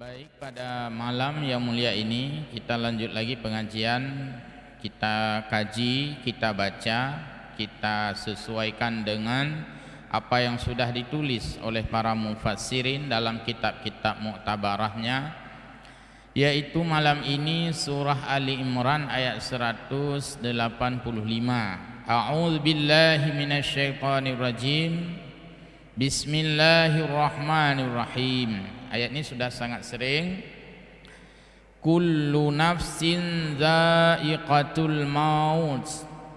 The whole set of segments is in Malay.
Baik, pada malam yang mulia ini kita lanjut lagi pengajian. Kita kaji, kita baca, kita sesuaikan dengan apa yang sudah ditulis oleh para mufassirin dalam kitab-kitab muktabarahnya, yaitu malam ini surah Ali Imran ayat 185. A'udzu billahi minasyaitonir rajim. Bismillahirrahmanirrahim. Ayat ini sudah sangat sering. Kullu nafsin dha'iqatul maut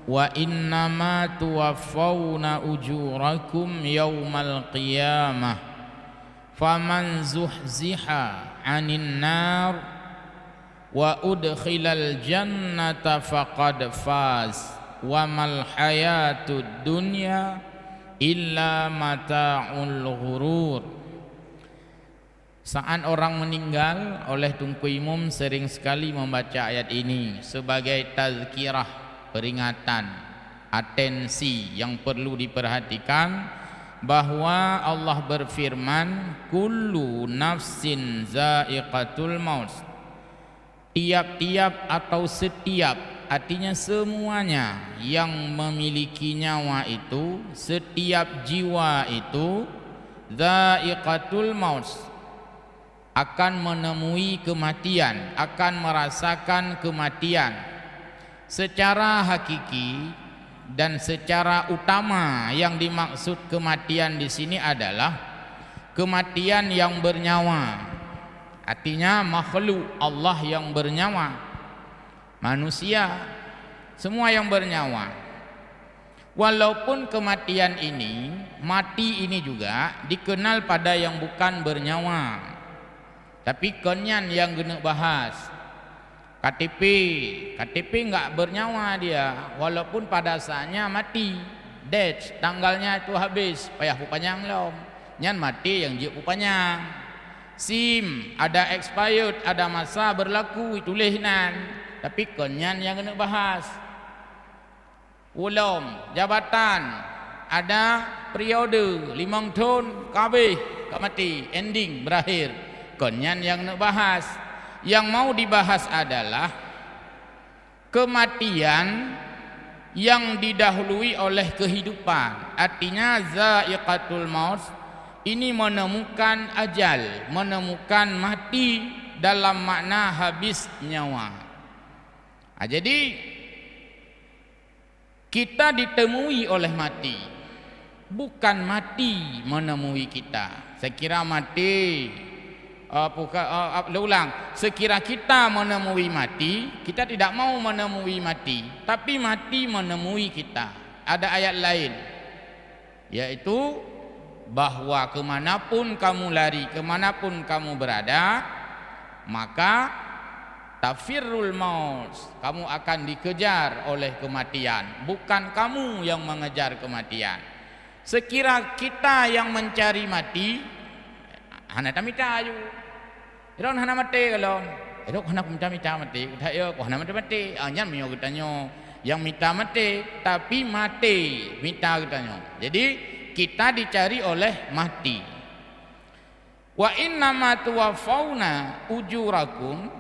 wa innama tuwaffawna ujurakum yawmal qiyamah faman zuhziha 'anil nar wa udkhilal jannata faqad faz wa mal hayatud dunya illa mata'ul ghurur. Saat orang meninggal, oleh Tunku Imam sering sekali membaca ayat ini sebagai tazkirah, peringatan, atensi yang perlu diperhatikan bahwa Allah berfirman, kullu nafsin za'iqatul maut. Tiap-tiap atau setiap, artinya semuanya yang memiliki nyawa itu, setiap jiwa itu za'iqatul maut, akan menemui kematian, akan merasakan kematian secara hakiki. Dan secara utama yang dimaksud kematian di sini adalah kematian yang bernyawa, artinya makhluk Allah yang bernyawa, manusia, semua yang bernyawa. Walaupun kematian ini, mati ini juga dikenal pada yang bukan bernyawa, tapi konyan yang kena bahas. KTP enggak bernyawa dia, walaupun pada saatnya mati, date, tanggalnya itu habis, payah pupanyang lom, nyan mati yang je pupanyang. SIM ada expired, ada masa berlaku, itulah nan, tapi konyan yang kena bahas. Ulom jabatan ada periode 5 tahun kabeh kak mati, ending berakhir. Konyan yang nak bahas. Yang mau dibahas adalah kematian yang didahului oleh kehidupan. Artinya za'iqatul maut ini menemukan ajal, menemukan mati dalam makna habis nyawa. Jadi kita ditemui oleh mati, bukan mati menemui kita. Saya kira mati sekira kita menemui mati, kita tidak mau menemui mati, tapi mati menemui kita. Ada ayat lain, yaitu bahwa kemanapun kamu lari, kemanapun kamu berada, maka tafirrul maut, kamu akan dikejar oleh kematian, bukan kamu yang mengejar kematian. Sekira kita yang mencari mati, hana tamita aju. Iron hana mati kalau, iron hana mita mati. Saya ko hana mati. Anyan mio katanya yang mita mati, tapi mati mita katanya. Jadi kita dicari oleh mati. Wa innama tuwaffawna ujurakum,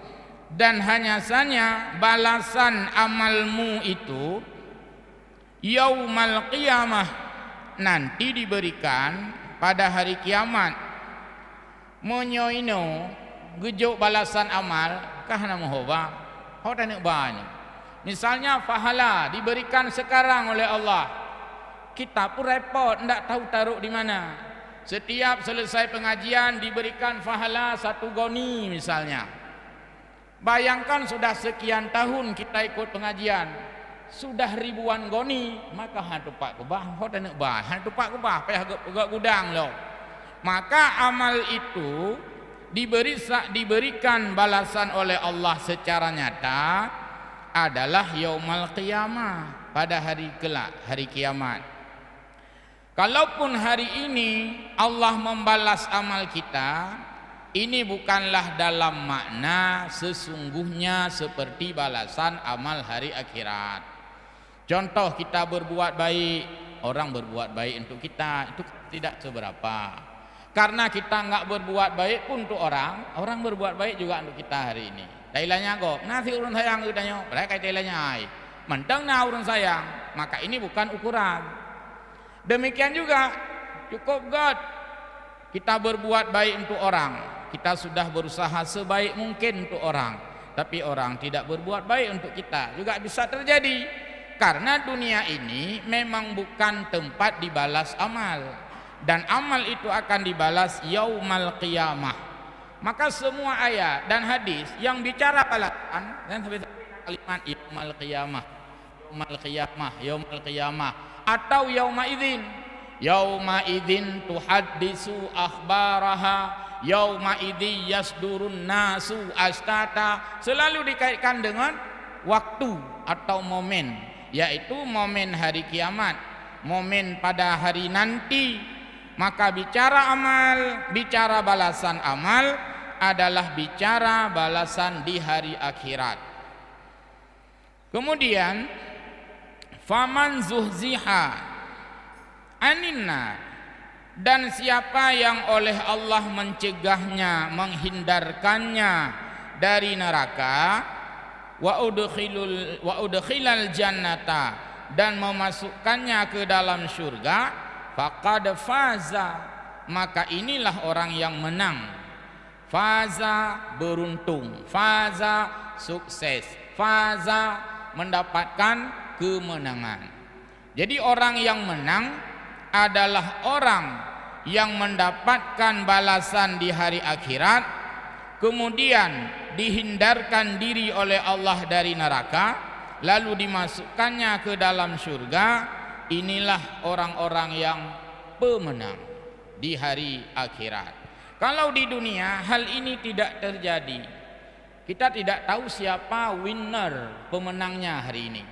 dan hanya saja balasan amalmu itu yaumal qiyamah, nanti diberikan pada hari kiamat. Monyoino gejuk balasan amal kahana mohoba hau tak nak banyak. Misalnya pahala diberikan sekarang oleh Allah, kita pun repot ndak tahu taruh di mana. Setiap selesai pengajian diberikan pahala 1 goni misalnya. Bayangkan sudah sekian tahun kita ikut pengajian, sudah ribuan goni, maka hatupak kubah hau tak nak bah, hatupak kubah payah gak gudang loh. Maka amal itu diberikan balasan oleh Allah secara nyata adalah yaumal qiyamah, pada hari kelak, hari kiamat. Kalaupun hari ini Allah membalas amal kita, ini bukanlah dalam makna sesungguhnya seperti balasan amal hari akhirat. Contoh, kita berbuat baik, orang berbuat baik untuk kita, itu tidak seberapa. Karena kita nggak berbuat baik pun untuk orang, orang berbuat baik juga untuk kita hari ini. Tailanya kok, nasi urun sayang kitanya, mereka tailanya ai. Mentang na urun sayang, maka ini bukan ukuran. Demikian juga cukup God kita berbuat baik untuk orang. Kita sudah berusaha sebaik mungkin untuk orang, tapi orang tidak berbuat baik untuk kita, juga bisa terjadi. Karena dunia ini memang bukan tempat dibalas amal, dan amal itu akan dibalas yaumal qiyamah. Maka semua ayat dan hadis yang bicara balasan, dan sampai kalimat yaumal qiyamah, yaumal qiyamah, yaumal qiyamah, atau yauma idzin, yauma idzin tuhaddisu akhbaraha, yauma idzi yasdurun nasu astata, selalu dikaitkan dengan waktu atau momen, yaitu momen hari kiamat, momen pada hari nanti. Maka bicara amal, bicara balasan amal adalah bicara balasan di hari akhirat. Kemudian faman zuhziha aninna, dan siapa yang oleh Allah mencegahnya, menghindarkannya dari neraka, wa udkhilal jannata, dan memasukkannya ke dalam surga, faqad faza, maka inilah orang yang menang. Faza beruntung, faza sukses, faza mendapatkan kemenangan. Jadi orang yang menang adalah orang yang mendapatkan balasan di hari akhirat, kemudian dihindarkan diri oleh Allah dari neraka, lalu dimasukkannya ke dalam surga. Inilah orang-orang yang pemenang di hari akhirat. Kalau di dunia hal ini tidak terjadi, kita tidak tahu siapa winner, pemenangnya hari ini.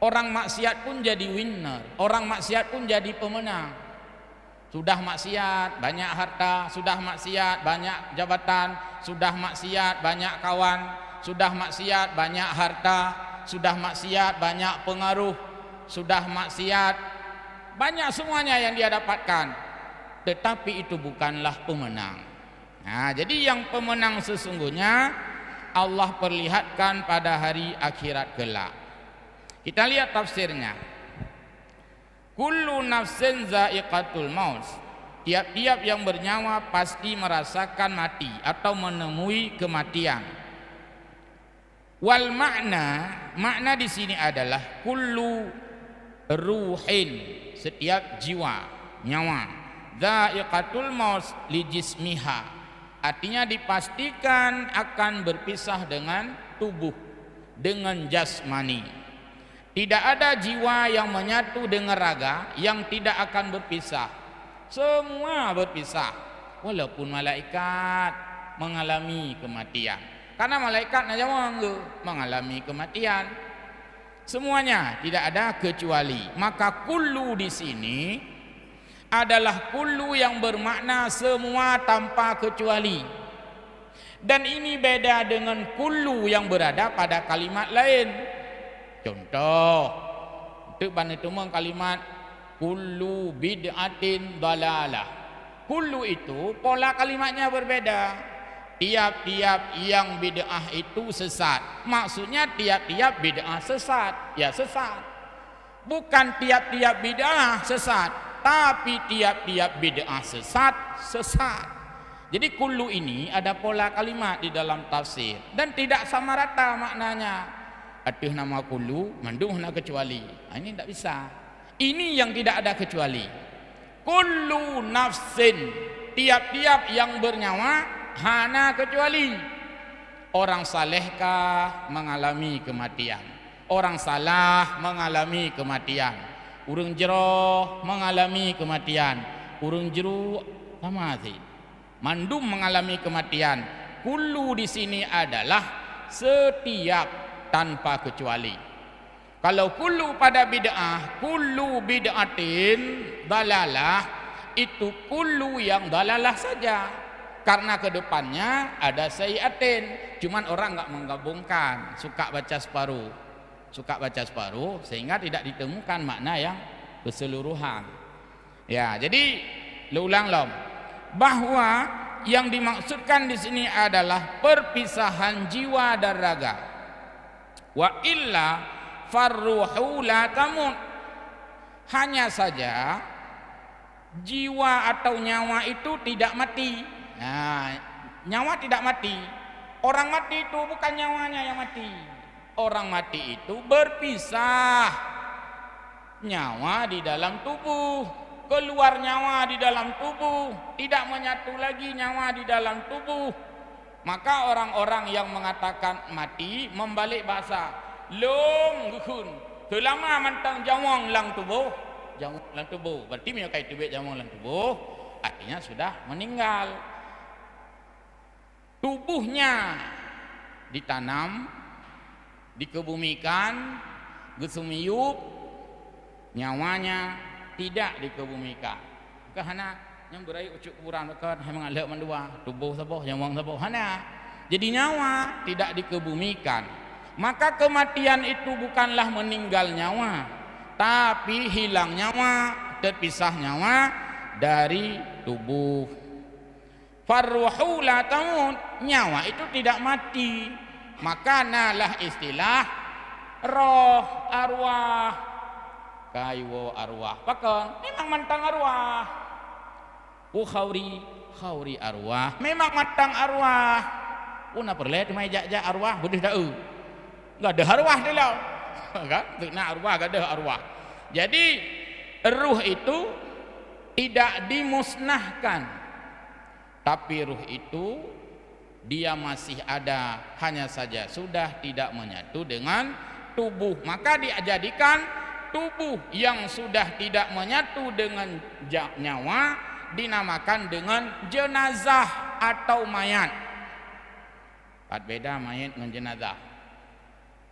Orang maksiat pun jadi winner, orang maksiat pun jadi pemenang. Sudah maksiat banyak harta, sudah maksiat banyak jabatan, sudah maksiat banyak kawan, sudah maksiat banyak harta, sudah maksiat banyak pengaruh, sudah maksiat banyak semuanya yang dia dapatkan, tetapi itu bukanlah pemenang. Nah, jadi yang pemenang sesungguhnya Allah perlihatkan pada hari akhirat kelak. Kita lihat tafsirnya. Kullu nafsin za'iqatul maut, tiap-tiap yang bernyawa pasti merasakan mati atau menemui kematian. Wal makna di sini adalah kullu ruhin, setiap jiwa, nyawa. Za'iqatul maut li jismiha, artinya dipastikan akan berpisah dengan tubuh, dengan jasmani. Tidak ada jiwa yang menyatu dengan raga yang tidak akan berpisah. Semua berpisah, walaupun malaikat mengalami kematian. Karena malaikat mengalami kematian. Semuanya tidak ada kecuali. Maka kullu di sini adalah kullu yang bermakna semua tanpa kecuali. Dan ini beda dengan kullu yang berada pada kalimat lain. Contoh, itu kalimat kullu bid'atin dalalah. Kullu itu pola kalimatnya berbeda. Tiap-tiap yang bid'ah itu sesat. Maksudnya tiap-tiap bid'ah sesat, ya sesat. Bukan tiap-tiap bid'ah sesat, tapi tiap-tiap bid'ah sesat, sesat. Jadi kullu ini ada pola kalimat di dalam tafsir dan tidak sama rata maknanya. Atuh nama kullu, manduh nak kecuali. Ini tidak bisa. Ini yang tidak ada kecuali. Kullu nafsin, tiap-tiap yang bernyawa hana kecuali. Orang salehkah mengalami kematian, orang salah mengalami kematian, urang jero mengalami kematian, urang jero mati. Mandum mengalami kematian. Kullu di sini adalah setiap, tanpa kecuali. Kalau kullu pada bid'ah, kullu bid'atin dalalah, itu kullu yang dalalah saja. Karena kedepannya ada sayiatin, cuman orang enggak menggabungkan, suka baca separuh, sehingga tidak ditemukan makna yang keseluruhan. Ya, jadi ulang lom. bahwa yang dimaksudkan di sini adalah perpisahan jiwa dan raga. Wa illa farruhu la tamut. Hanya saja jiwa atau nyawa itu tidak mati. Nah, nyawa tidak mati. Orang mati itu bukan nyawanya yang mati. Orang mati itu berpisah. Nyawa di dalam tubuh, keluar nyawa di dalam tubuh, tidak menyatu lagi nyawa di dalam tubuh. Maka orang-orang yang mengatakan mati membalik bahasa, long gukun, selama mantang jawang lang tubuh, jawang lang tubuh, berarti menyokai tubuh jawang lang tubuh, artinya sudah meninggal. Tubuhnya ditanam, dikebumikan, gesumiyup, nyawanya tidak dikebumikan. Kerana yang berai ucuk kuburan dekat memang alak mendua tubuh sabuh nyawang sabuh hana. Jadi nyawa tidak dikebumikan. Maka kematian itu bukanlah meninggal nyawa, tapi hilang nyawa, terpisah nyawa dari tubuh. Farruhu la tamut, nyawa itu tidak mati. Maka nalah istilah roh, arwah. Kaiwo arwah pakon memang mantang arwah. Khauri arwah memang mantang arwah. Una perle mai jak arwah budih dau. Enggak ada arwah dia lah. Kan? Nak arwah enggak ada arwah. Jadi ruh itu tidak dimusnahkan. Tapi ruh itu dia masih ada, hanya saja sudah tidak menyatu dengan tubuh. Maka dijadikan tubuh yang sudah tidak menyatu dengan nyawa dinamakan dengan jenazah atau mayat. Ada beda mayat dengan jenazah.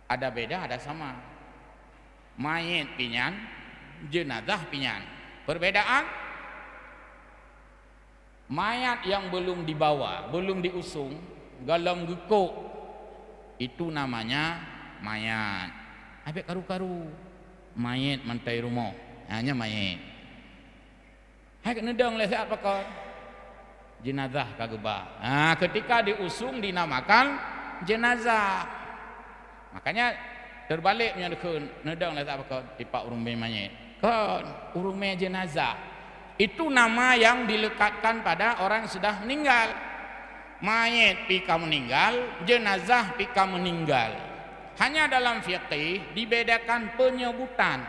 Ada beda, ada sama. Mayat pinyan, jenazah pinyan. Perbedaan, mayat yang belum dibawa, belum diusung, galam gekok, itu namanya mayat. Habis karu-karu mayat mantai rumah, hanya mayat. Hai nedang lesak pakon jenazah kageba. Nah, ketika diusung dinamakan jenazah. Makanya terbalik menyadakun nedang lesak pakon tipak urume mayat. Kon urume jenazah. Itu nama yang dilekatkan pada orang yang sudah meninggal. Mayat pika meninggal, jenazah pika meninggal. Hanya dalam fiqih dibedakan penyebutan.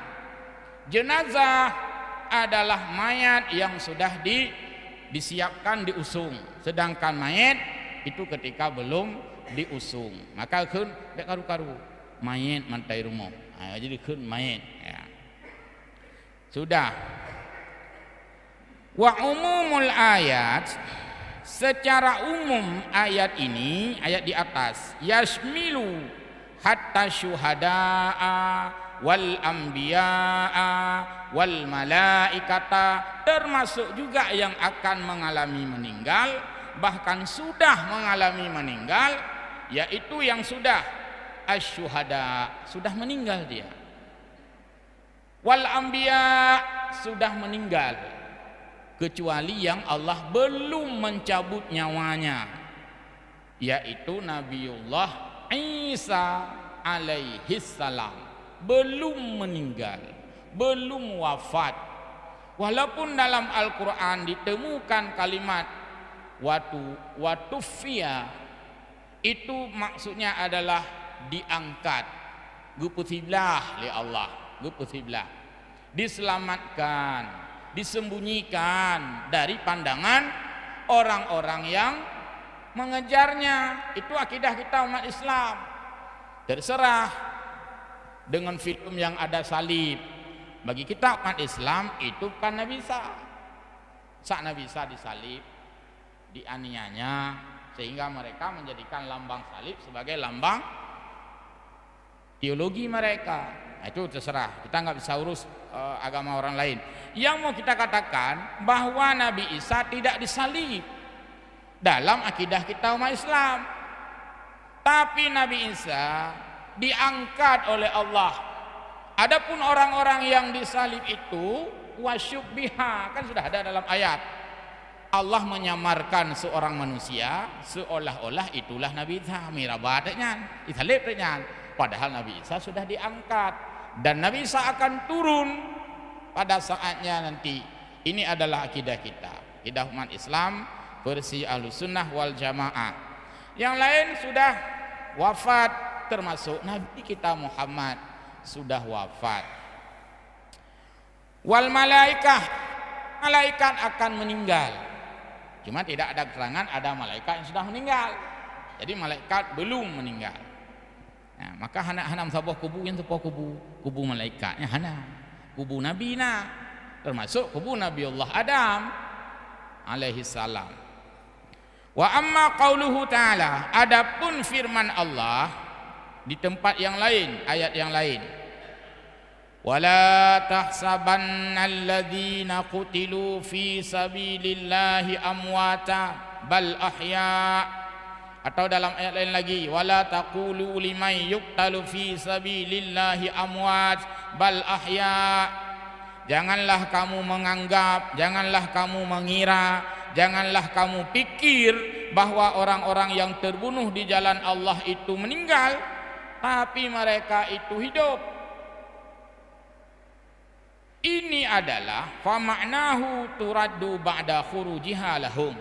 Jenazah adalah mayat yang sudah disiapkan diusung, sedangkan mayat itu ketika belum diusung. Maka kun dek karu-karu mayat mantai rumah. Jadi kun mayat. Ya. Sudah. Wa umumul ayat, secara umum ayat ini, ayat di atas, yashmilu hatta syuhada'a wal anbiya'a wal malaikata, termasuk juga yang akan mengalami meninggal, bahkan sudah mengalami meninggal, yaitu yang sudah asyuhada, sudah meninggal dia, wal anbiya, sudah meninggal, kecuali yang Allah belum mencabut nyawanya, yaitu Nabiullah Isa alaihi salam, belum meninggal, belum wafat. Walaupun dalam Al-Quran ditemukan kalimat watufia, itu maksudnya adalah diangkat, guputiblah li Allah, guputiblah, diselamatkan, disembunyikan dari pandangan orang-orang yang mengejarnya. Itu akidah kita umat Islam. Terserah dengan film yang ada salib. Bagi kita umat Islam itu kan Nabi Isa. Sak Nabi Isa disalib, dianiayanya, sehingga mereka menjadikan lambang salib sebagai lambang teologi mereka. Itu terserah. Kita nggak bisa urus agama orang lain. Yang mau kita katakan bahwa Nabi Isa tidak disalib dalam akidah kita umat Islam, tapi Nabi Isa diangkat oleh Allah. Adapun orang-orang yang disalib itu wasyubbiha, kan sudah ada dalam ayat, Allah menyamarkan seorang manusia seolah-olah itulah Nabi Isa. Mirabatnya, isalipnya. Padahal Nabi Isa sudah diangkat dan Nabi Isa akan turun pada saatnya nanti. Ini adalah akidah kita, akidah umat Islam versi Ahlussunnah wal Jamaah. Yang lain sudah wafat, termasuk Nabi kita Muhammad sudah wafat. Wal malaikah, malaikat akan meninggal. Cuma tidak ada keterangan ada malaikat yang sudah meninggal. Jadi malaikat belum meninggal. Nah, maka hana sabah kubu yang sebuah kubu malaikatnya hana. Kubu Nabi na, termasuk kubu Nabi Allah Adam alaihi salam. Wa amma qauluhu ta'ala, adapun firman Allah di tempat yang lain, ayat yang lain. Wala tahsabanna alladhina qutilu fi sabilillahi amwata bal ahya. Atau dalam ayat lain lagi, wala taqulu liman yuqtalu fi sabilillahi amwat bal ahya. Janganlah kamu menganggap, janganlah kamu mengira, janganlah kamu pikir bahwa orang-orang yang terbunuh di jalan Allah itu meninggal, tapi mereka itu hidup. Ini adalah fama'nahu turaddu ba'da khurujiha lahum.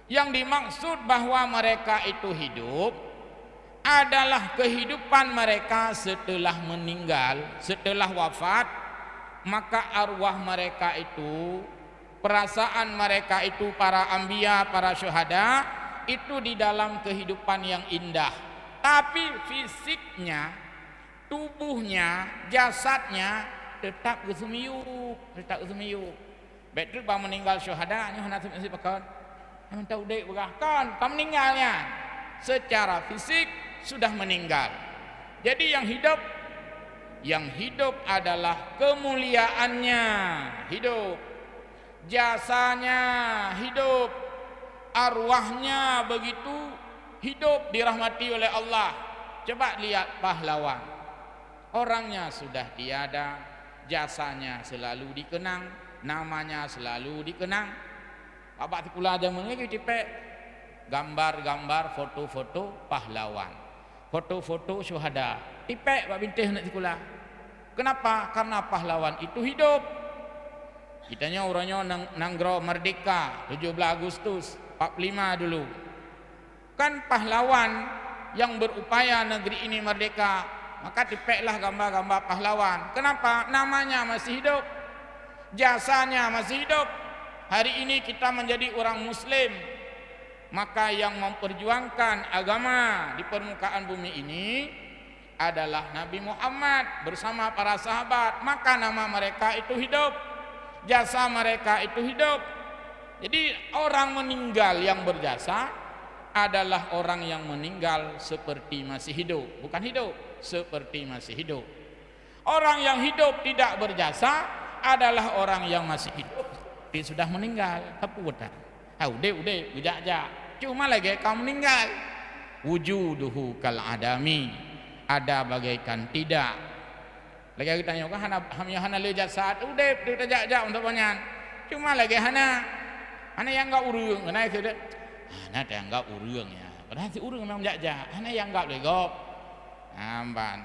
Yang dimaksud bahwa mereka itu hidup adalah kehidupan mereka setelah meninggal, setelah wafat. Maka arwah mereka itu, perasaan mereka itu, para anbiya, para syuhada, itu di dalam kehidupan yang indah. Tapi fisiknya, tubuhnya, jasadnya tetap gesemiuk, tetap gesemiuk. Betul bang meninggal syuhada, ni hendak mesti pakai. Yang tahu dek berahkan, kam meninggalnya. Secara fisik sudah meninggal. Jadi yang hidup adalah kemuliaannya, hidup. Jasanya hidup, arwahnya begitu hidup, dirahmati oleh Allah. Coba lihat pahlawan, orangnya sudah tiada, jasanya selalu dikenang, namanya selalu dikenang. Bapak tikula aja mengenai tipek gambar-gambar, foto-foto pahlawan, foto-foto syuhada, tipek Pak Bintih nak tikula. Kenapa? Karena pahlawan itu hidup. Kitanya orangnya nanggro merdeka 17 Agustus 45 dulu. Kan pahlawan yang berupaya negeri ini merdeka, maka dipeklah gambar-gambar pahlawan. Kenapa? Namanya masih hidup, jasanya masih hidup. Hari ini kita menjadi orang muslim, maka yang memperjuangkan agama di permukaan bumi ini adalah Nabi Muhammad bersama para sahabat. Maka nama mereka itu hidup, jasa mereka itu hidup. Jadi orang meninggal yang berjasa adalah orang yang meninggal seperti masih hidup, bukan hidup seperti masih hidup. Orang yang hidup tidak berjasa adalah orang yang masih hidup tapi sudah meninggal. Apa buatan? Udah ujak-jak. Cuma lagi kau meninggal. Wujuduhu kal adami, ada bagaikan tidak. Lagi kita tanya kan hana lejat saat udah kita jak-jak untuk banyak. Cuma lagi hana yang enggak urung, hana itu dah. Hana yang enggak urung ya. Padahal si urung memang jak-jak. Hana yang enggak legop. Amban.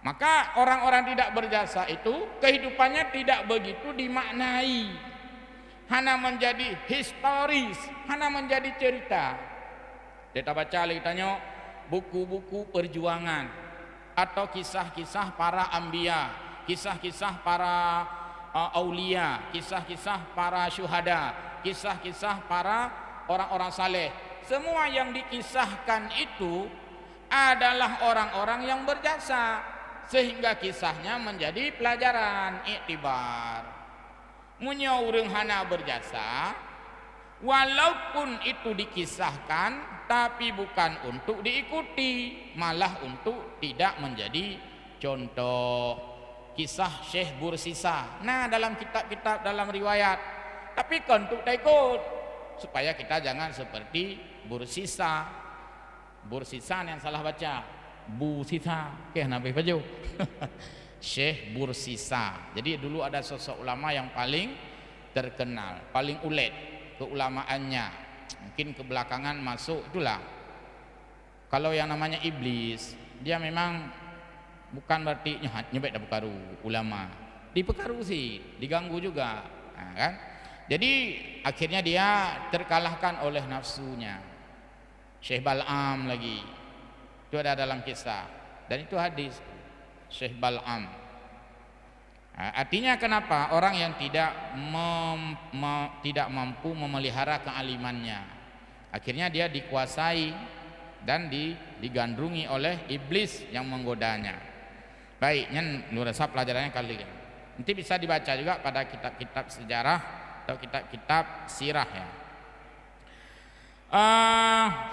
Maka orang-orang tidak berjasa itu kehidupannya tidak begitu dimaknai. Hana menjadi historis, hana menjadi cerita. Kita baca lagi tanya buku-buku perjuangan atau kisah-kisah para anbiya, kisah-kisah para aulia, kisah-kisah para syuhada, kisah-kisah para orang-orang saleh. Semua yang dikisahkan itu adalah orang-orang yang berjasa, sehingga kisahnya menjadi pelajaran, iktibar. Munya urang hana berjasa, walaupun itu dikisahkan, tapi bukan untuk diikuti, malah untuk tidak menjadi contoh. Kisah Syekh Bursisa, nah dalam kitab-kitab, dalam riwayat, tapi kan untuk tak ikut, supaya kita jangan seperti Bursisa. Bursisa yang salah baca, Busisa, oke nabi baju. Syekh Bursisa. Jadi dulu ada sosok ulama yang paling terkenal, paling ulet. keulamaannya, mungkin kebelakangan masuk itulah. Kalau yang namanya iblis, dia memang bukan berarti nyebek dah perkaru ulama, diperkaru sih, diganggu juga, nah, kan? Jadi akhirnya dia terkalahkan oleh nafsunya. Syekh Bal'am lagi, itu ada dalam kisah, dan itu hadis Syekh Bal'am. Nah, artinya kenapa orang yang tidak mampu memelihara kealimannya, akhirnya dia dikuasai dan digandrungi oleh iblis yang menggodanya. Baiknya nurasa pelajarannya kali ini. Nanti bisa dibaca juga pada kitab-kitab sejarah atau kitab-kitab sirah ya.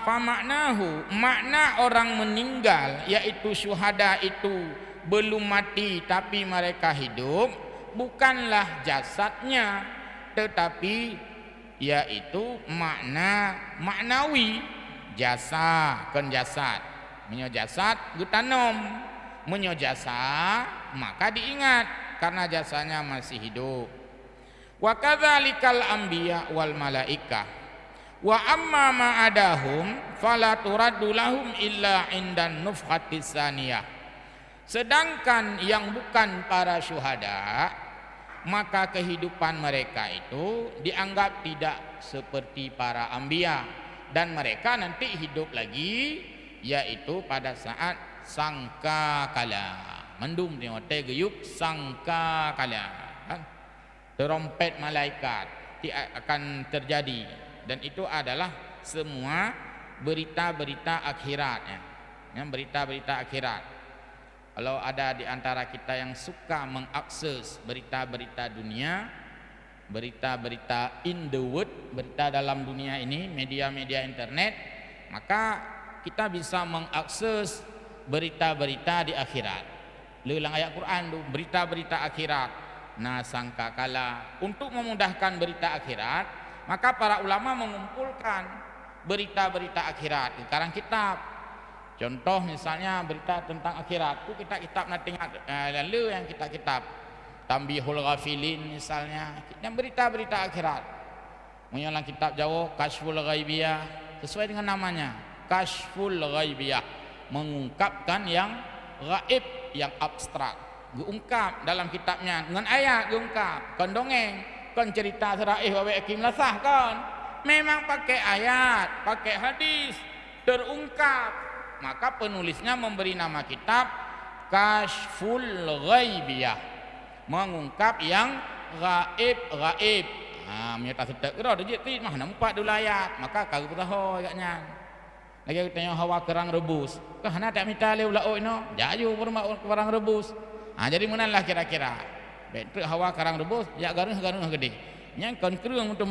Famaknahu, makna orang meninggal yaitu syuhada itu belum mati tapi mereka hidup, bukanlah jasadnya tetapi yaitu maknawi. Jasa kan jasad, menyo jasad getanom, menyo jasa maka diingat karena jasanya masih hidup. Wa kadzalikal anbiya wal malaikah wa amma ma adahum fala turaddu lahum illa indan nufhatis saniyah. Sedangkan yang bukan para syuhada, maka kehidupan mereka itu dianggap tidak seperti para anbiya, dan mereka nanti hidup lagi yaitu pada saat sangkakala. Mendum tengok geyuk sangkakala, trompet malaikat akan terjadi, dan itu adalah semua berita-berita akhirat ya, berita-berita akhirat. Kalau ada di antara kita yang suka mengakses berita-berita dunia, berita-berita in the world, berita dalam dunia ini, media-media internet, maka kita bisa mengakses berita-berita di akhirat. Leulang ayat Quran tu, berita-berita akhirat. Nah, sangkakala, untuk memudahkan berita akhirat, maka para ulama mengumpulkan berita-berita akhirat di karang kitab. Contoh misalnya berita tentang akhirat, itu kitab-kitab nanti lalu yang kitab-kitab Tambihul Ghafilin misalnya, yang berita-berita akhirat. Menyolang kitab Jawa Kashful Ghaibiyah, sesuai dengan namanya, Kashful Ghaibiyah, mengungkapkan yang gaib, yang abstrak. Diungkap dalam kitabnya dengan ayat, diungkap kan dongeng, kan cerita seraih wa akim lasah kan. Memang pakai ayat, pakai hadis, terungkap. Maka penulisnya memberi nama kitab Kashful Ghaibiyah, mengungkap yang gaib. Menyata setek ira dejit ti mah nampak dulu ayat, maka kagak tahu agaknya. Lagi tanya hawa kerang rebus. Kah na tak minta leu lao ino, jayu kerang rebus. Jadi menalah kira-kira. Betul hawa kerang rebus, ya garuh gede. Yang kan kerang untuk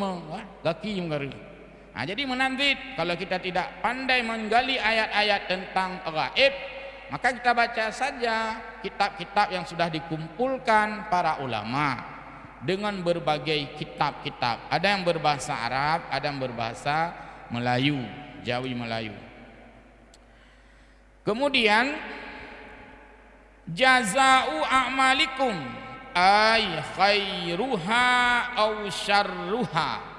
gaki garuh. Jadi menanti kalau kita tidak pandai menggali ayat-ayat tentang gaib, maka kita baca saja kitab-kitab yang sudah dikumpulkan para ulama dengan berbagai kitab-kitab. Ada yang berbahasa Arab, ada yang berbahasa Melayu, Jawi Melayu. Kemudian jazau a'malikum ay khairuha aw syarruha.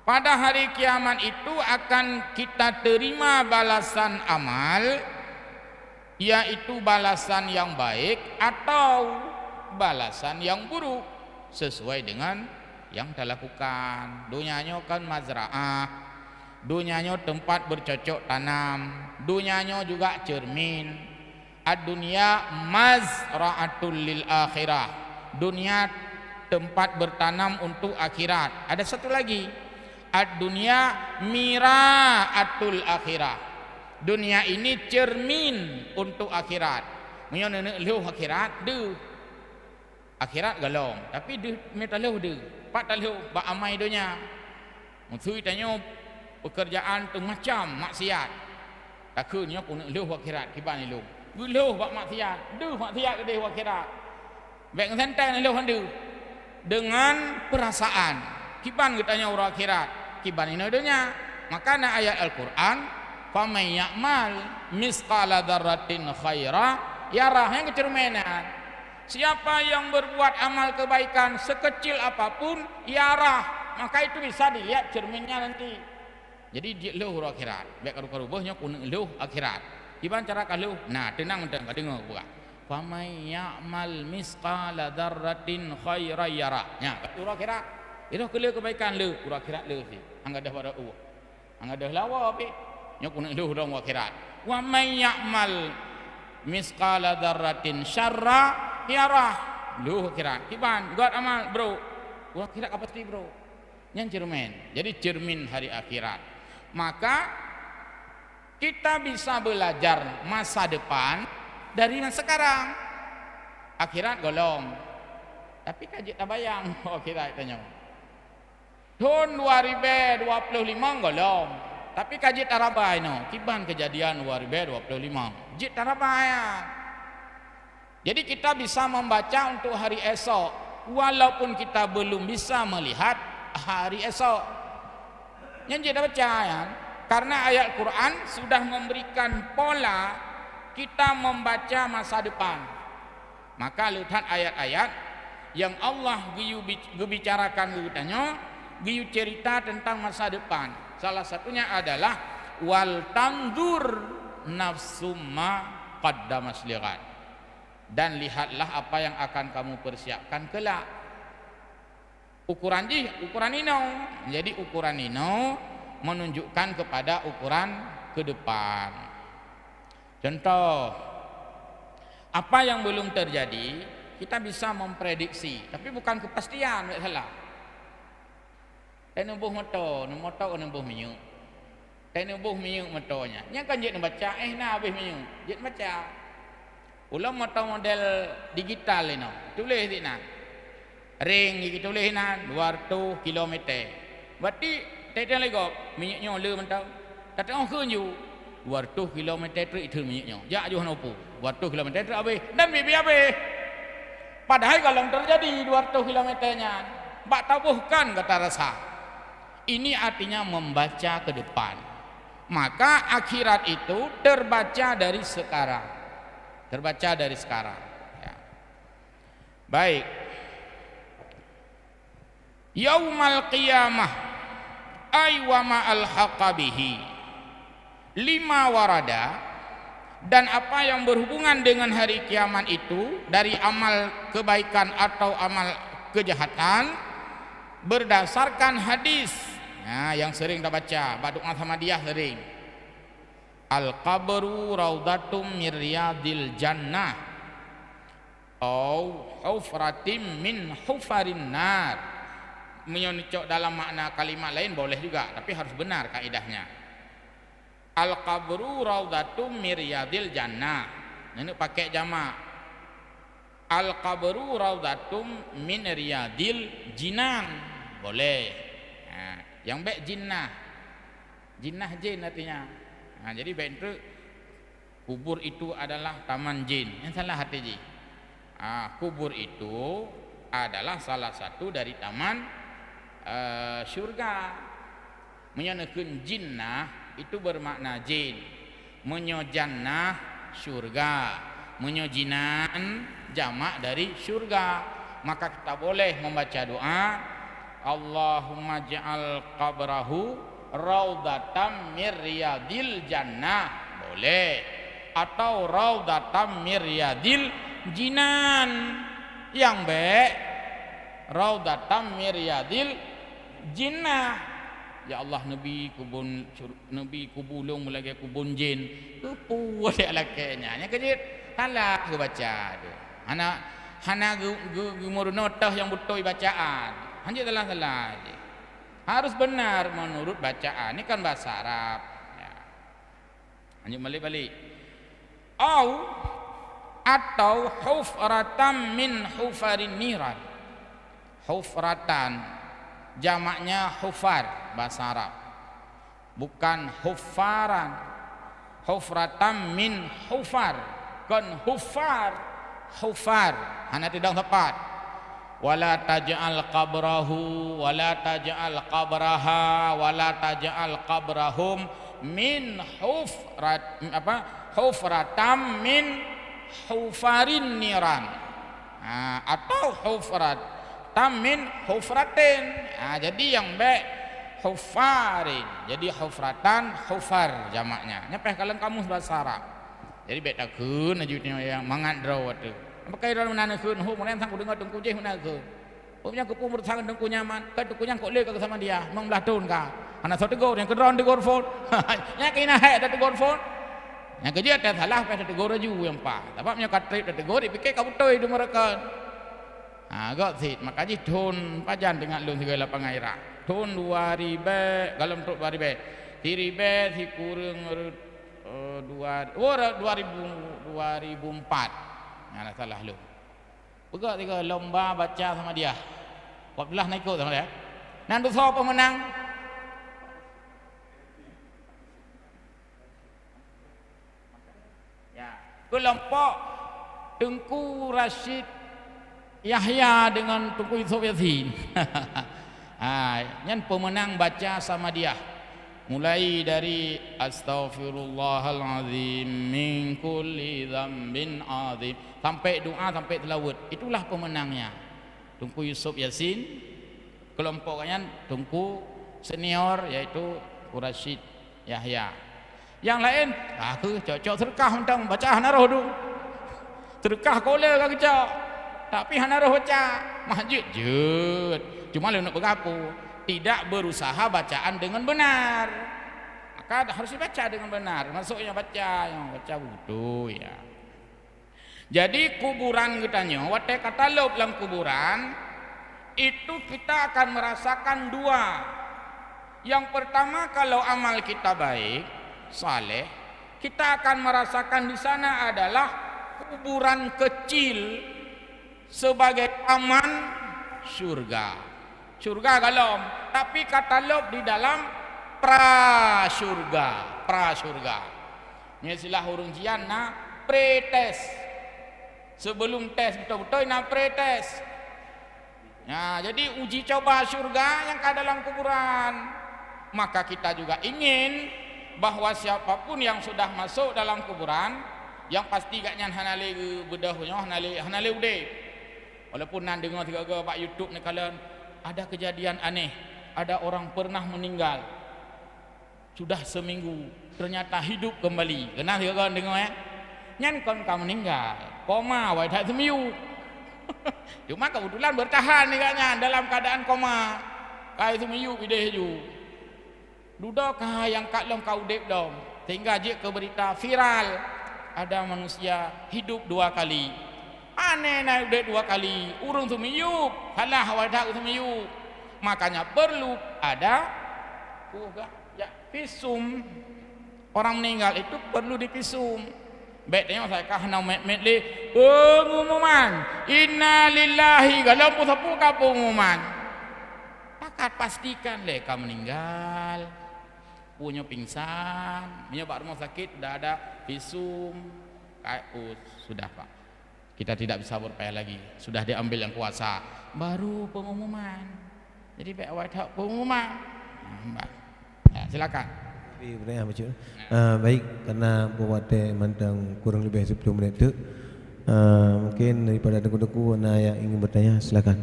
Pada hari kiamat itu akan kita terima balasan amal, yaitu balasan yang baik atau balasan yang buruk sesuai dengan yang kita lakukan. Dunianya kan mazra'ah, dunianya tempat bercocok tanam, dunianya juga cermin. Ad-dunya mazra'atul lil akhirah, dunia tempat bertanam untuk akhirat. Ada satu lagi, ad-dunya mira'atul akhirah, dunia ini cermin untuk akhirat. Menyo nenek leuh akhirat de. Akhirat galong, tapi de meta leuh de. Pat leuh ba amai dunia. Musuh tanya pekerjaan tu macam maksiat. Takutnya pun leuh akhirat kiban leuh. Leuh ba maksiat, de maksiat ke akhirat. Baik santai leuh handu. Dengan perasaan. Kiban ketanya orang akhirat, kiban ini dunia. Maka na ayat Al-Qur'an, faman ya'mal misqala dzarratin khaira yarah, yang kecerminan. Siapa yang berbuat amal kebaikan sekecil apapun yarah, maka itu bisa dilihat cerminnya nanti. Jadi dia leuh huru akhirat. Baik karu-karubohnya kuning leuh akhirat. Gimana cara kalau? Nah, tenang mentang dengar buka. Famay ya'mal misqala dzarratin khairan yara. Nya, huru akhirat. Itu keleuh kebaikan leuh, huru akhirat leuh sih. Anggadah pada anggadah lawa api. Nya kuning leuh huru akhirat. Wa may ya'mal misqala dzarratin syarra yara. Leuh akhirat. Gimana? Buat amal, bro. Huru akhirat apa sih, bro? Yang cermin. Jadi cermin hari akhirat. Maka kita bisa belajar masa depan dari masa sekarang. Akhirat golong. Tapi kaji tak bayang akhirat tanya. Tahun 2025 golong. Tapi kaji tarabai no. Kiban kejadian 2025. Jit tarabai. Jadi kita bisa membaca untuk hari esok walaupun kita belum bisa melihat hari esok. Yang kita baca ya, karena ayat Quran sudah memberikan pola kita membaca masa depan. Maka lihat ayat-ayat yang Allah bicarakan gutanya, giu cerita tentang masa depan. Salah satunya adalah wal tandur nafsumma qaddamas lighad. Dan lihatlah apa yang akan kamu persiapkan kelak. Ukuran ino. Jadi ukuran ino menunjukkan kepada ukuran ke depan. Contoh, apa yang belum terjadi kita bisa memprediksi, tapi bukan kepastian, tidak salah. Nembuh motor nembuh minyak. Nembuh minyak motornya. Nya kan jek baca nah habis minyak. Jek baca. Ulang motor model digital ini, tulis di na. Ring gitu tulis na 200 km. Berarti tak lagi minyaknya le mentau. Tak tahu ke ju 200 km itu minyaknya. Jak ju hanopo. 200 km itu habis. Dan bibi habis. Padahal kalau terjadi 200 km-nya, bak tabuhkan kata rasa. Ini artinya membaca ke depan. Maka akhirat itu terbaca dari sekarang. Terbaca dari sekarang. Ya. Baik. Yaumal qiyamah ay wa ma alhaqa bihi 5 warada, dan apa yang berhubungan dengan hari kiamat itu dari amal kebaikan atau amal kejahatan berdasarkan hadis. Nah, yang sering kita baca Baduk Muhammadiyah sering. Al-qabru raudatum min riyadil jannah au hufratim min hufarin nar. Menyocok dalam makna kalimat lain boleh juga, tapi harus benar kaidahnya. Al-qabru raudatum min riyadil jannah. Ini pakai jamak. Al-qabru raudatum min riyadil jinan. Boleh. Nah, yang baik jinnah. Jinnah jin artinya. Nah, jadi baik itu kubur itu adalah taman jin. Yang salah hati ji. Kubur itu adalah salah satu dari taman syurga. Menyanakan jinnah itu bermakna jin. Menyojannah syurga. Menyojinan jamak dari syurga. Maka kita boleh membaca doa Allahumma ja'al qabrahu raudatam mir riyadil jannah. Boleh. Atau raudatam mir riyadil jinan. Yang baik raudatam mir riyadil jinnah. Ya Allah, Nabi kubulung lagi kubun jin. Kepu ada lakanya. Nya kejit salah aku baca tu. Hana gumur notah yang betul bacaan. Hanya salah. Harus benar menurut bacaan. Ini kan bahasa Arab. Ya. Hanya balik. Atau hufratam min hufarin niran. Hufratan jamaknya hufar bahasa Arab, bukan hufaran. Hufratam min hufar, kan hufar hana tidak tepat. Wala taj'al qabrahu wala taj'al qabraha wala taj'al qabrahum min hufratam min hufarin niran. Atau hufrat hufratam min hufratin. Jadi yang baik hufarin. Jadi hufratan hufar jamaknya. Nyepeh kalian kamus bahasa Arab. Jadi baik takun ajutnya yang mangat draw tu. Pakai dalam mana kun hu mun sang dengar dengku je mana ke. Punya ke pumur sang dengku nyaman. Ke dengku yang kok le ke sama dia. Mong belah tahun ka. Anak so tegur yang kedron tegur phone. Nya kena hai ada tegur phone. Yang kerja ada salah pada tegur aju yang pa. Sebab nya katrip ada tegur dipikir kau betul itu mereka. Gak sih makanya tahun pajan dengan lun segala pengairan. Tahun 2000 kalau untuk 2000. 3000 si kurang 2004 ya salah lu pegak tiga lomba baca sama dia 14 naik ikut sama dia nanti siapa pemenang ya kelompok Tengku Rashid Yahya dengan Tengku Yusuf Yasin yang pemenang baca sama dia mulai dari astaghfirullahalazim min kulli dzambin azim sampai doa sampai tilawat, itulah pemenangnya Tengku Yusuf Yasin. Kelompoknya Tengku senior yaitu Rashid Yahya. Yang lain aku cocok sedekah mentang baca hanaroh tu sedekah kola ke kecak tapi hanaroh baca masjid jut cuma lu nak bergapo tidak berusaha bacaan dengan benar, maka harus dibaca dengan benar. Maksudnya baca yang baca butuh ya. Jadi kuburan kitanya, wate katalog dalam kuburan itu kita akan merasakan dua. Yang pertama kalau amal kita baik, saleh, kita akan merasakan di sana adalah kuburan kecil sebagai taman surga. Surga galom, tapi katalog di dalam prasurga. Ini istilah hurung jian na pre-test. Sebelum tes betul-betul na pre-test. Nah, jadi uji coba surga yang ke dalam kuburan. Maka kita juga ingin bahwa siapapun yang sudah masuk dalam kuburan, yang pasti gaknya hanale bedahnya hanale ude. Walaupun nan dengar tiga Pak YouTube ni kalian ada kejadian aneh, ada orang pernah meninggal sudah seminggu ternyata hidup kembali. Kenal juga kan dengar ya? Nyan kon kamu meninggal koma wai tak semiu. Cuma kebetulan bertahan nih kayaknya dalam keadaan koma kayak semiu ide ju dudakah yang kak long kau dep dong sehingga je ke berita viral ada manusia hidup 2 kali. Aneh naik dek 2 kali urung sumiyup halah wadah sumiyup. Makanya perlu ada visum. Orang meninggal itu perlu divisum. Baiknya saya kah nak medle pengumuman inna lillahi kalau sapu ka pengumuman pakat pastikan leka meninggal punya pingsan punya pak rumah sakit sudah ada visum sudah pak kita tidak bisa berpayah lagi, sudah diambil yang kuasa, baru pengumuman. Jadi baik awak tak pengumuman. Ya, silakan. Baik, karena buat mandang kurang lebih 10 menit itu, mungkin daripada deku-deku yang ingin bertanya, silakan.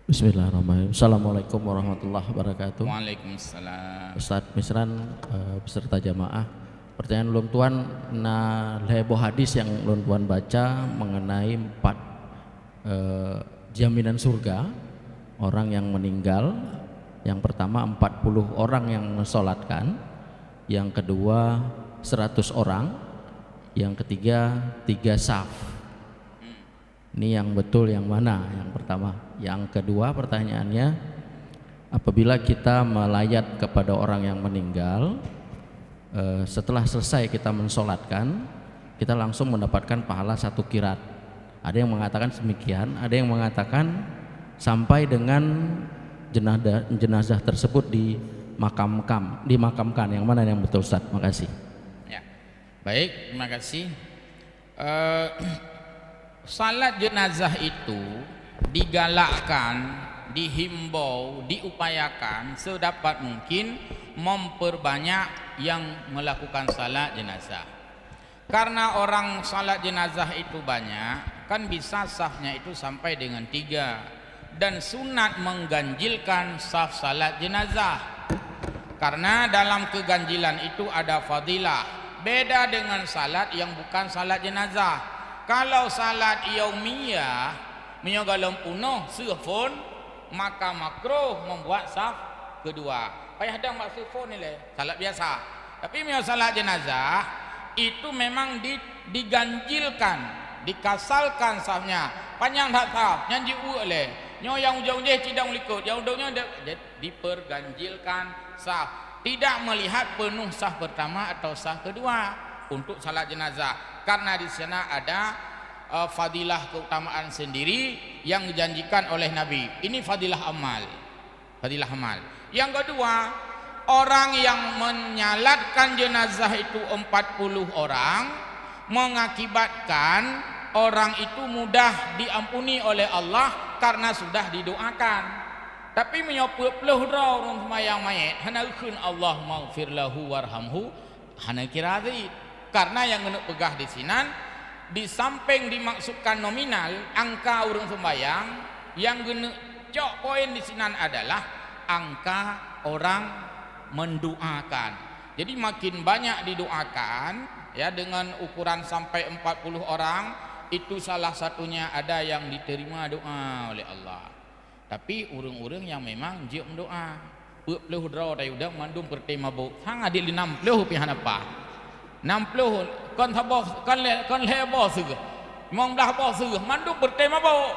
Bismillahirrahmanirrahim. Assalamualaikum warahmatullahi wabarakatuh. Waalaikumsalam. Ustaz Misran beserta jamaah. Pertanyaan ulun tuan na lebo hadis yang ulun tuan baca mengenai 4 jaminan surga orang yang meninggal. Yang pertama 40 orang yang mensolatkan, yang kedua 100 orang, yang ketiga 3 saf. Ini yang betul yang mana? Yang pertama. Yang kedua pertanyaannya, apabila kita melayat kepada orang yang meninggal, setelah selesai kita mensolatkan, kita langsung mendapatkan pahala 1 qirat. Ada yang mengatakan demikian, ada yang mengatakan sampai dengan jenazah tersebut dimakamkan. Yang mana yang betul, Ustaz? Makasih. Ya, baik, terima kasih. Salat jenazah itu digalakkan, dihimbau, diupayakan sedapat mungkin memperbanyak yang melakukan salat jenazah. Karena orang salat jenazah itu banyak, kan bisa safnya itu sampai dengan 3, dan sunat mengganjilkan saf salat jenazah karena dalam keganjilan itu ada fadilah, beda dengan salat yang bukan salat jenazah. Kalau salat yaumiyah menyogalom punuh sufun, maka makruh membuat saf kedua. Payah dah buat sufun ni le, salat biasa. Tapi menyo salat jenazah itu memang diganjilkan, dikasalkan safnya panjang tak saf nyanji le nyo yang ujung-ujung tidak melikut, yang ujungnya diperganjilkan saf, tidak melihat penuh saf pertama atau saf kedua untuk salat jenazah, karena di sana ada fadilah keutamaan sendiri yang dijanjikan oleh Nabi. Ini fadilah amal, fadilah amal. Yang kedua, orang yang menyalatkan jenazah itu 40 orang mengakibatkan orang itu mudah diampuni oleh Allah karena sudah didoakan. Tapi menyopuk peluh orang semayang mayat hana ukun Allah maghfir lahu warhamhu hana kirazi, karena yang kena pegah di sinan di samping dimaksudkan nominal angka orang sembayang, yang kena cok poin di sinan adalah angka orang mendoakan. Jadi makin banyak didoakan ya, dengan ukuran sampai 40 orang itu salah satunya ada yang diterima doa oleh Allah. Tapi urang-urang yang memang jiuk mendoa puluh draw tay udah mandum pertema bu hang adil 60 pihan apa 60 kon thabos kon le bos ge mong dah bos ge mandum pertema bu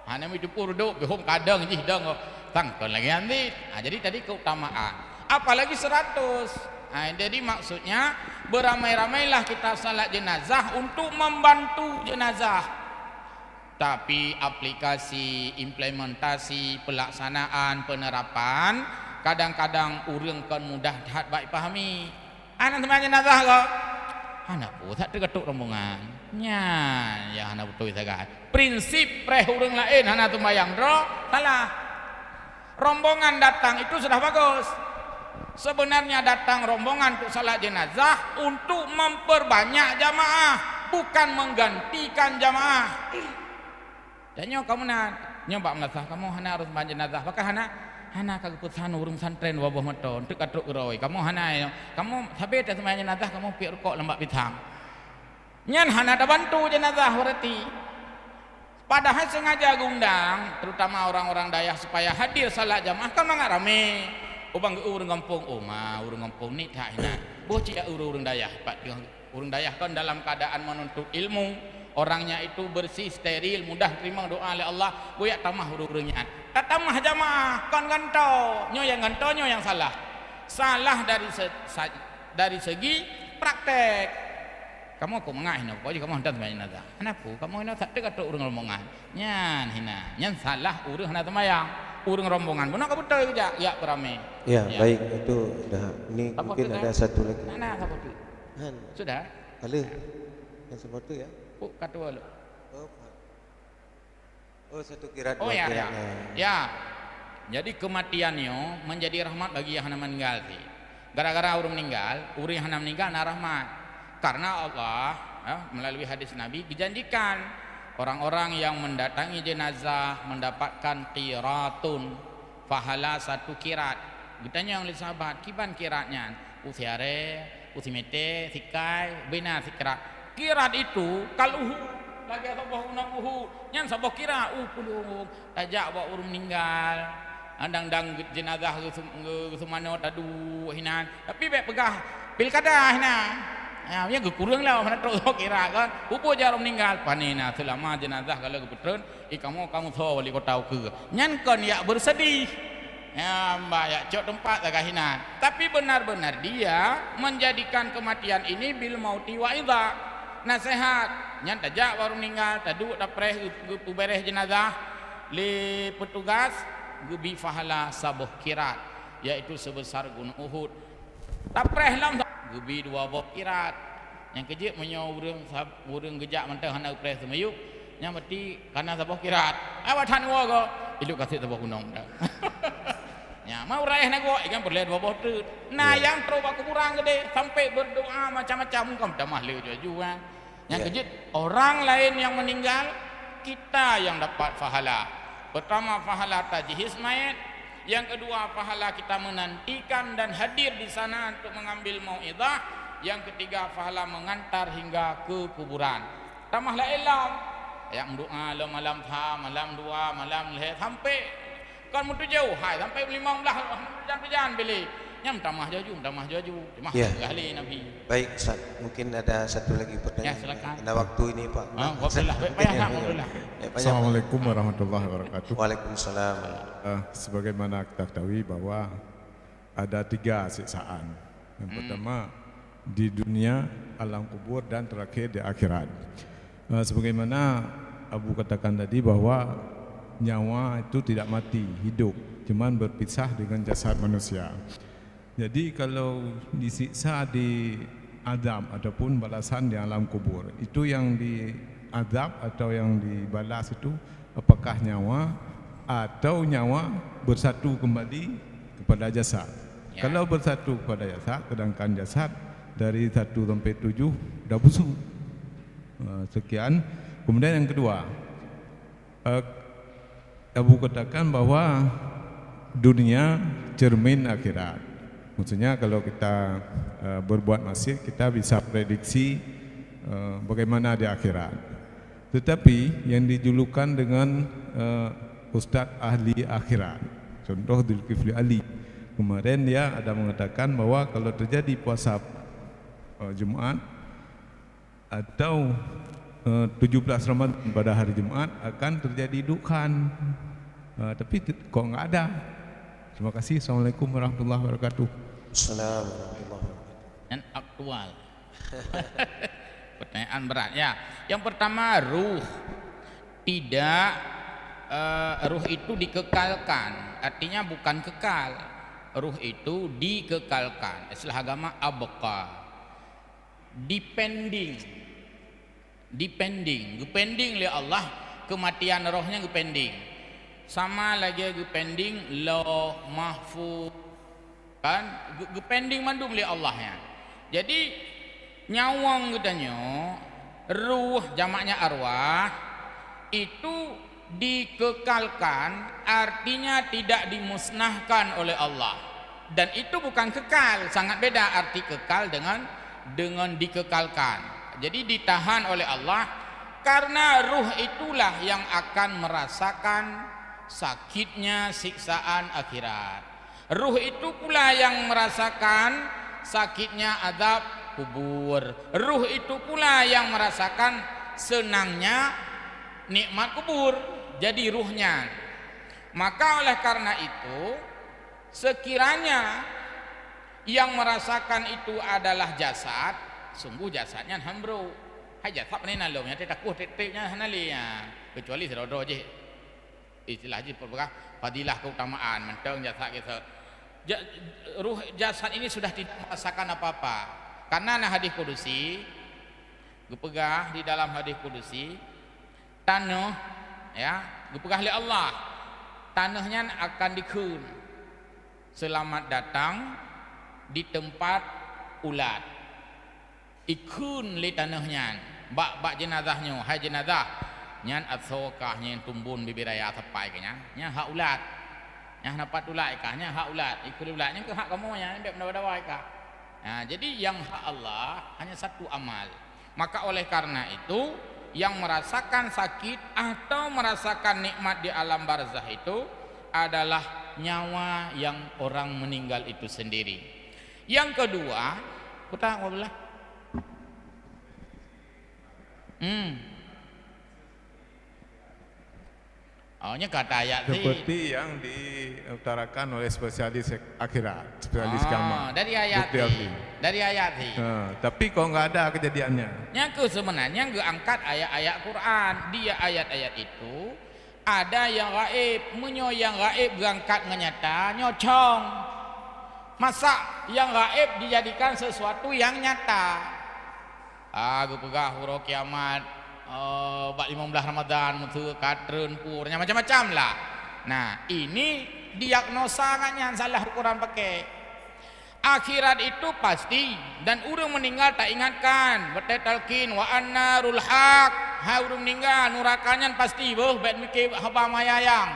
hana mi dupur do be hom kadang ji dang tang kon lagi nanti. Jadi tadi keutamaan apalagi 100. Jadi maksudnya beramai-ramailah kita salat jenazah untuk membantu jenazah. Tapi aplikasi, implementasi, pelaksanaan, penerapan kadang-kadang urang kan mudah tak baik pahami. Anak teman jenazah kok. Anak pun tak terketuk rombongan. Nya, ya anak betul saja. Prinsip preh urang lain anak tumayang ro salah. Rombongan datang itu sudah bagus. Sebenarnya datang rombongan untuk salat jenazah untuk memperbanyak jamaah, bukan menggantikan jamaah. Dan nyo kamu nak nyoba melasa kamu hana harus banyak jenazah, maka hana keputusan urung santren wabah meton tek atruk geroi kamu hana kamu sabe tak sembahyang jenazah kamu pi rukuk lembak pitang nyan hana ada bantu jenazah berarti. Padahal sengaja gundang terutama orang-orang Dayak supaya hadir salat jamaah kan mangat rame. Ubang urang kampung urang kampung ni tak hina bocah ya urang Dayak pak urang Dayak kan dalam keadaan menuntut ilmu. Orangnya itu bersih, steril, mudah terima doa oleh Allah. Goyak tamah urang-urangnya. Tak tamah jamaah, kan gantau. Nyo yang gantau, nyo yang salah. Salah dari segi praktek. Kamu aku mengah hina, pokoknya kamu hendak sembahyang jenazah. Kenapa? Kamu hina tak dekat urang rombongan. Nyan hina, nyan salah urang hana sembahyang. Urang rombongan. Benar ke betul ke ya beramai. Ya, baik itu dah. Ini apa mungkin ada satu lagi. Mana apa tu? Sudah? Halo. Yang seperti ya. Kata lu. Oh, satu kirat. Oh ya, ya. Jadi kematiannya menjadi rahmat bagi yang hana meninggal sih. Gara-gara urang meninggal, urang hana meninggal na rahmat. Karena Allah melalui hadis Nabi dijanjikan orang-orang yang mendatangi jenazah mendapatkan qiratun, pahala 1 kirat. Ditanya oleh sahabat, "Kiban kiratnya?" Usiare, usimete, sikai, bina sikirat. Kirat itu kalau lagi sabah unamuhu nyan sabah kira puluh tajak bawa urang meninggal andang-dang jenazah ke semana tadu hinan tapi baik pegah pilkada hina ya nya kurang lah mana terus kira kan pupu jarum meninggal panina selama jenazah kalau kepetreun kamu so wali kota ke nyan kon ya bersedih ya mbak ya cok tempat agak hinan, tapi benar-benar dia menjadikan kematian ini bil mauti wa idza nasihat nyan tajak baru meninggal tadu dapreh ubereh jenazah li petugas gubi fahala sabuh kirat yaitu sebesar gunung Uhud dapreh lam gubi 2 boh kirat yang kejip menyo urang gejak mentah hana upreh semayuk nya berarti kana sabuh kirat awak tan wo go ilu kasih sabuh gunung dah ya mau raih nago ikan berle 2 boh tu nah yang terlalu kurang gede sampai berdoa macam-macam kam dah mahlu juga Yang kejut, orang lain yang meninggal, kita yang dapat pahala. Pertama, pahala tajhis mayat. Yang kedua, pahala kita menantikan dan hadir di sana untuk mengambil mau'izah. Yang ketiga, pahala mengantar hingga ke kuburan. Tambahlah ilam, yang doa malam tha, malam dua, malam leh sampai kan mutu jauh, hai sampai 15 jangan pilih. Yang tambah jaju. Cuma kali Nabi. Baik, Ustaz. Mungkin ada satu lagi pertanyaan. Ya, silakan. Ada waktu ini, Pak. Assalamualaikum warahmatullahi wabarakatuh. Waalaikumsalam. Sebagaimana kita ketahui bahwa ada 3 siksaan. Yang pertama di dunia, alam kubur, dan terakhir di akhirat. Sebagaimana Abu katakan tadi bahwa nyawa itu tidak mati, hidup, cuman berpisah dengan jasad manusia. Jadi kalau disiksa di azab ataupun balasan di alam kubur, itu yang diazab atau yang dibalas itu apakah nyawa atau nyawa bersatu kembali kepada jasad? Ya. Kalau bersatu kepada jasad, sedangkan jasad dari 1 sampai 7 dah busuk. Sekian. Kemudian yang kedua, Abu katakan bahwa dunia cermin akhirat. Maksudnya kalau kita berbuat maksiat, kita bisa prediksi bagaimana di akhirat. Tetapi yang dijulukan dengan Ustadz ahli akhirat, contoh Dzulkifli Ali, kemarin dia ada mengatakan bahwa kalau terjadi puasa Jumat atau 17 Ramadan pada hari Jumat akan terjadi dukhan. Tapi kok enggak ada. Terima kasih. Assalamualaikum warahmatullahi wabarakatuh. Assalamualaikum warahmatullahi wabarakatuh. Dan aktual. Pertanyaan berat ya. Yang pertama, ruh tidak ruh itu dikekalkan. Artinya bukan kekal. Ruh itu dikekalkan. Istilah agama abqa. Depending oleh Allah, kematian rohnya depending. Sama lagi depending loh mahfuz kan, depending mandum oleh Allah ya. Jadi nyawang katanya, ruh jamaknya arwah itu dikekalkan, artinya tidak dimusnahkan oleh Allah. Dan itu bukan kekal, sangat beda arti kekal dengan dikekalkan. Jadi ditahan oleh Allah, karena ruh itulah yang akan merasakan sakitnya siksaan akhirat. Ruh itu pula yang merasakan sakitnya azab kubur. Ruh itu pula yang merasakan senangnya nikmat kubur. Jadi ruhnya. Maka oleh karena itu, sekiranya yang merasakan itu adalah jasad, sungguh jasadnya hambro. Hai jasad ni nalomnya takut tetepnya hanalia. Kecuali serodo je. Istilah je perbekah fadilah keutamaan mentang jasad kita. Ruh jasad ini sudah tidak merasakan apa-apa. Karena nah hadis kudusi, gepegah di dalam hadis kudusi, tanah ya, gepegah oleh Allah. Tanahnya akan dikun. Selamat datang di tempat ulat. Ikun li tanahnya, bak jenazahnya, hai jenazah. Nyan atsokah nyan tumbun bibiraya sapai kanya nya hak ulat nya dapat ulat kah nya hak ulat ikut ulatnya ke hak kamu nya mbek mendawa kah. Nah, jadi yang hak Allah hanya satu amal. Maka oleh karena itu yang merasakan sakit atau merasakan nikmat di alam barzah itu adalah nyawa yang orang meninggal itu sendiri. Yang kedua, kita ngobrol awalnya kata ayat seperti yang diutarakan oleh spesialis akhirat, spesialis agama. Dari ayat tapi kok nggak ada kejadiannya. Yang sebenarnya nggak angkat ayat-ayat Quran. Dia ayat-ayat itu ada yang gaib, yang gaib berangkat nyata nyocong. Masa yang gaib dijadikan sesuatu yang nyata? Gue pegah huruf kiamat. 15 Ramadan mutu katren purnya macam-macam lah. Nah, ini diagnosa kan yang salah Quran pakai. Akhirat itu pasti, dan urang meninggal tak ingatkan betetalkin wa annarul haq, ha urang meninggal nurakanyan pasti beuh bet mikir haba mayayang.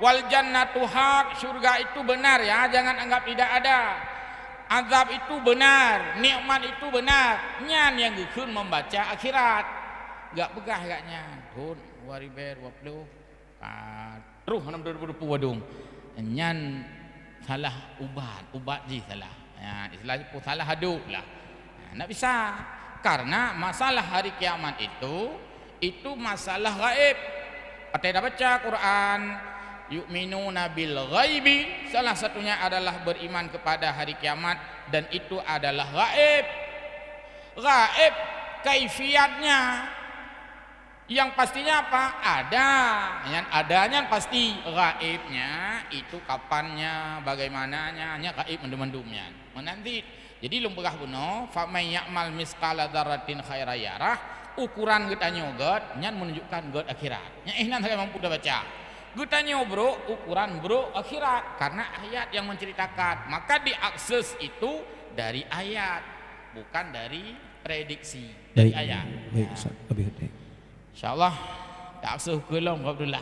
Wal jannatu haq, surga itu benar ya, jangan anggap tidak ada. Azab itu benar, nikmat itu benar. Nyan yang gekeun membaca akhirat. Gak begah gaknya. Hun 2020 terus 2020 wadung. Nyan salah ubat ji salah. Ya, istilahnya pun salah haduk lah. Nah, bisa, karena masalah hari kiamat itu masalah gaib. Kita baca Quran, yu'minuna bil ghaibi, salah satunya adalah beriman kepada hari kiamat, dan itu adalah gaib. Gaib kaifiatnya, yang pastinya apa? Ada, yang adanya pasti. Gaibnya itu kapannya, bagaimananya, hanya gaib mendum-mendumnya. Menanti. Jadi lumpegah buno, fa may ya'mal misqala dzarratin khairan yarah, ukuran kita nyogot nyan menunjukkan god akhirat. Nya ihnan saya mampu baca. Kita nyobro ukuran bro akhirat karena ayat yang menceritakan. Maka diakses itu dari ayat, bukan dari prediksi, dari ayat. Baik, Ustaz. Lebih baik. InsyaAllah tak asuh kelong Abdullah.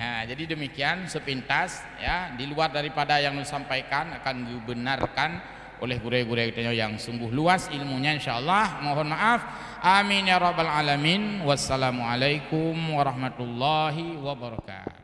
Nah, jadi demikian sepintas ya, di luar daripada yang disampaikan akan dibenarkan oleh guru-guru kita yang sungguh luas ilmunya insyaallah. Mohon maaf. Amin ya rabbal alamin. Wassalamualaikum warahmatullahi wabarakatuh.